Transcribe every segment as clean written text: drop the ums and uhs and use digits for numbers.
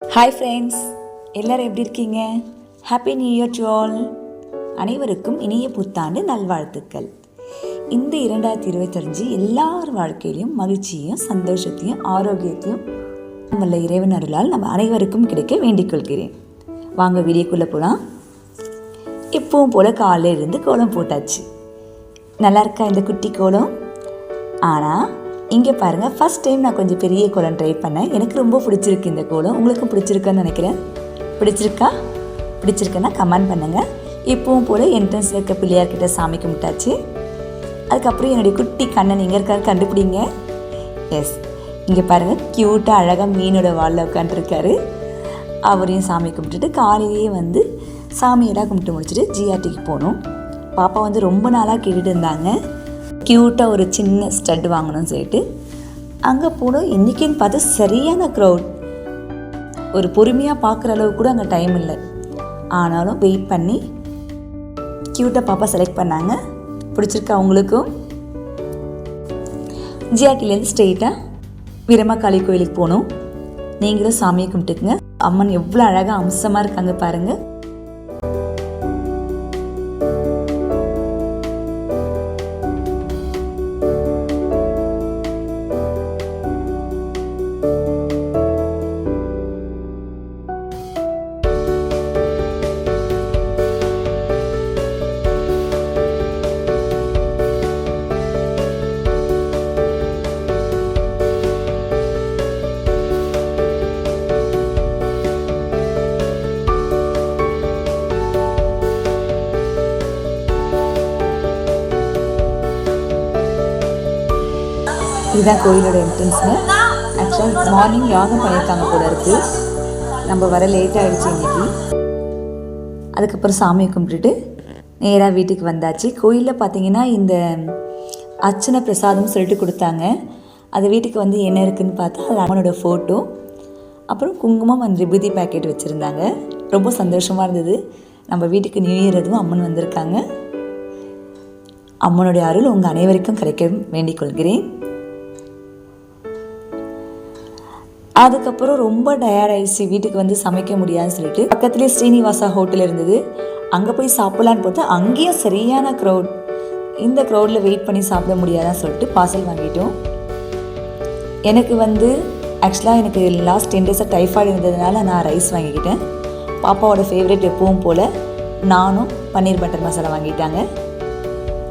Hi friends, எல்லோரும் எப்படி இருக்கீங்க? Happy new year to all. அனைவருக்கும் இனிய புத்தாண்டு நல்வாழ்த்துக்கள். இந்த 2025 எல்லார் வாழ்க்கையிலையும் மகிழ்ச்சியும் சந்தோஷத்தையும் ஆரோக்கியத்தையும் நம்மள இறைவன் அருளால் நம்ம அனைவருக்கும் கிடைக்க வேண்டிக் கொள்கிறேன். வாங்க வீடியோக்குள்ளே போகலாம். எப்பவும் போல் காலையில் இருந்து கோலம் போட்டாச்சு. நல்லா இருக்கா இந்த குட்டி கோலம்? ஆனால் இங்கே பாருங்கள், ஃபஸ்ட் டைம் நான் கொஞ்சம் பெரிய கோலம் ட்ரை பண்ணேன். எனக்கு ரொம்ப பிடிச்சிருக்கு இந்த கோலம். உங்களுக்கும் பிடிச்சிருக்குன்னு நினைக்கிறேன். பிடிச்சிருக்குன்னா கமெண்ட் பண்ணுங்கள். இப்பவும் போல் என்ட்ரன்ஸில் இருக்க பிள்ளையார்கிட்ட சாமி கும்பிட்டாச்சு. அதுக்கப்புறம் என்னுடைய குட்டி கண்ணன் எங்கே இருக்காரு கண்டுபிடிங்க. எஸ், இங்கே பாருங்கள், க்யூட்டாக அழகாக மீனோட வாலில் உட்காந்துருக்காரு. அவரையும் சாமி கும்பிட்டுட்டு காலையிலேயே வந்து சாமியெல்லாம் கும்பிட்டு முடிச்சுட்டு ஜிஆர்டிக்கு போகணும். பாப்பா வந்து ரொம்ப நாளாக கேட்டுட்டு இருந்தாங்க க்யூட்டாக ஒரு சின்ன ஸ்டட் வாங்கணும்னு சொல்லிட்டு. அங்கே போனோம். இன்றைக்கின்னு பார்த்து சரியான க்ரௌட். ஒரு பொறுமையாக பார்க்குற அளவுக்கு கூட அங்கே டைம் இல்லை. ஆனாலும் வெயிட் பண்ணி க்யூட்டாக பாப்பா செலக்ட் பண்ணாங்க. பிடிச்சிருக்கா அவங்களுக்கும்? ஜிஆர்டிலேருந்து ஸ்ட்ரெயிட்டாக வீரமாக்காளி கோயிலுக்கு போகணும். நீங்களும் சாமியை கும்பிட்டுக்குங்க. அம்மன் எவ்வளோ அழகாக அம்சமாக இருக்காங்க பாருங்கள். இதுதான் கோயிலோட என்ட்ரன்ஸுங்க. ஆக்சுவலாக மார்னிங் யாகம் பண்ணியிருக்காங்க போல இருக்குது. நம்ம வர லேட் ஆகிடுச்சு இன்றைக்கி. அதுக்கப்புறம் சாமியை கும்பிட்டுட்டு நேராக வீட்டுக்கு வந்தாச்சு. கோயிலில் பார்த்தீங்கன்னா இந்த அர்ச்சனை பிரசாதம் சொல்லிட்டு கொடுத்தாங்க. அது வீட்டுக்கு வந்து என்ன இருக்குதுன்னு பார்த்தா அது அம்மனோட ஃபோட்டோ, அப்புறம் குங்குமம் அண்ட் விபூதி பேக்கெட் வச்சுருந்தாங்க. ரொம்ப சந்தோஷமாக இருந்தது. நம்ம வீட்டுக்கு நியூ இயர் எதுவும் அம்மன் வந்திருக்காங்க. அம்மனுடைய அருள் உங்கள் அனைவருக்கும் கிடைக்க வேண்டிக் கொள்கிறேன். அதுக்கப்புறம் ரொம்ப டயர்ட் ஆயிடுச்சு. வீட்டுக்கு வந்து சமைக்க முடியாதுன்னு சொல்லிட்டு பக்கத்துலேயே ஸ்ரீனிவாசா ஹோட்டல் இருந்தது. அங்கே போய் சாப்பிட்லான்னு பார்த்தா அங்கேயும் சரியான க்ரௌட். இந்த க்ரௌடில் வெயிட் பண்ணி சாப்பிட முடியாதான்னு சொல்லிட்டு பார்சல் வாங்கிட்டோம். எனக்கு வந்து ஆக்சுவலாக எனக்கு லாஸ்ட் 10 டேஸாக டைஃபாய்டு இருந்ததுனால நான் ரைஸ் வாங்கிக்கிட்டேன். பாப்பாவோட ஃபேவரட் எப்பவும் போல் நானும் பன்னீர் பட்டர் மசாலா வாங்கிட்டாங்க.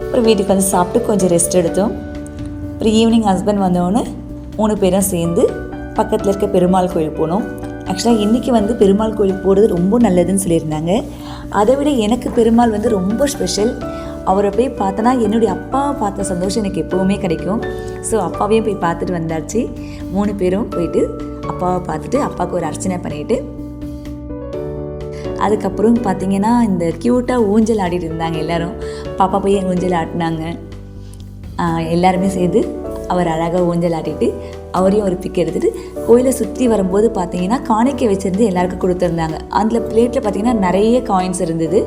அப்புறம் வீட்டுக்கு வந்து சாப்பிட்டு கொஞ்சம் ரெஸ்ட் எடுத்தோம். அப்புறம் ஈவினிங் ஹஸ்பண்ட் வந்தோடனே 3 பேரும் சேர்ந்து பக்கத்தில் இருக்க பெருமாள் கோயில் போனோம். ஆக்சுவலாக இன்றைக்கி வந்து பெருமாள் கோயிலுக்கு போகிறது ரொம்ப நல்லதுன்னு சொல்லியிருந்தாங்க. அதை விட எனக்கு பெருமாள் வந்து ரொம்ப ஸ்பெஷல். அவரை போய் பார்த்தனா என்னுடைய அப்பாவை பார்த்த சந்தோஷம் எனக்கு எப்போவுமே கிடைக்கும். ஸோ அப்பாவையும் போய் பார்த்துட்டு வந்தாச்சு. 3 பேரும் போயிட்டு அப்பாவை பார்த்துட்டு அப்பாவுக்கு ஒரு அர்ச்சனை பண்ணிவிட்டு அதுக்கப்புறம் பார்த்திங்கன்னா இந்த க்யூட்டாக ஊஞ்சல் ஆடிட்டு இருந்தாங்க எல்லோரும். பாப்பா போய் எங்கள் ஊஞ்சல் ஆட்டினாங்க. எல்லாருமே சேர்ந்து அவர் அழகாக ஊஞ்சல் ஆட்டிட்டு அவரையும் ஒரு பிக் எடுத்துகிட்டு கோயிலை சுற்றி வரும்போது பார்த்தீங்கன்னா காணிக்கை வச்சுருந்து எல்லாருக்கும் கொடுத்துருந்தாங்க. அதில் பிளேட்டில் பார்த்தீங்கன்னா நிறைய காயின்ஸ் இருந்தது.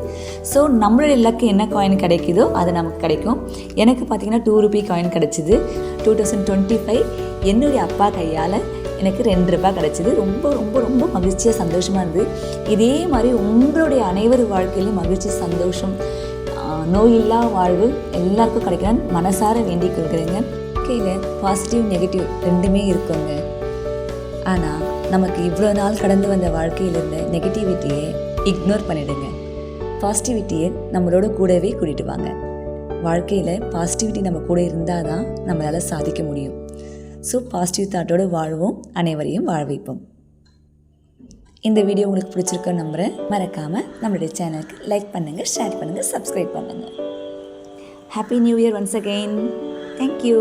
ஸோ நம்மளுடைய லக்கு என்ன காயின் கிடைக்குதோ அது நமக்கு கிடைக்கும். எனக்கு பார்த்தீங்கன்னா 2 ரூபி காயின் கிடச்சிது. 2025 என்னுடைய அப்பா கையால் எனக்கு 2 ரூபாய் கிடச்சிது. ரொம்ப ரொம்ப ரொம்ப மகிழ்ச்சியாக சந்தோஷமாக இருந்தது. இதே மாதிரி உங்களுடைய அனைவர் வாழ்க்கையிலும் மகிழ்ச்சி சந்தோஷம் நோயில்லா வாழ்வு எல்லாருக்கும் கிடைக்கலான்னு மனசார வேண்டிக் கொள்கிறேங்க. வாழ்க்கையில் பாசிட்டிவ் நெகட்டிவ் ரெண்டுமே இருக்குங்க. ஆனால் நமக்கு இவ்வளோ நாள் கடந்து வந்த வாழ்க்கையில் இருந்த நெகட்டிவிட்டியை இக்னோர் பண்ணிவிடுங்க. பாசிட்டிவிட்டியை நம்மளோட கூடவே கூட்டிகிட்டு வாங்க. வாழ்க்கையில் பாசிட்டிவிட்டி நம்ம கூட இருந்தால் தான் நம்மளால் சாதிக்க முடியும். ஸோ பாசிட்டிவ் தாட்டோடு வாழ்வோம், அனைவரையும் வாழ வைப்போம். இந்த வீடியோ உங்களுக்கு பிடிச்சிருக்குன்னு நம்புகிறேன். மறக்காமல் நம்மளுடைய சேனலுக்கு லைக் பண்ணுங்கள், ஷேர் பண்ணுங்கள், சப்ஸ்கிரைப் பண்ணுங்கள். Happy new year once again. Thank you.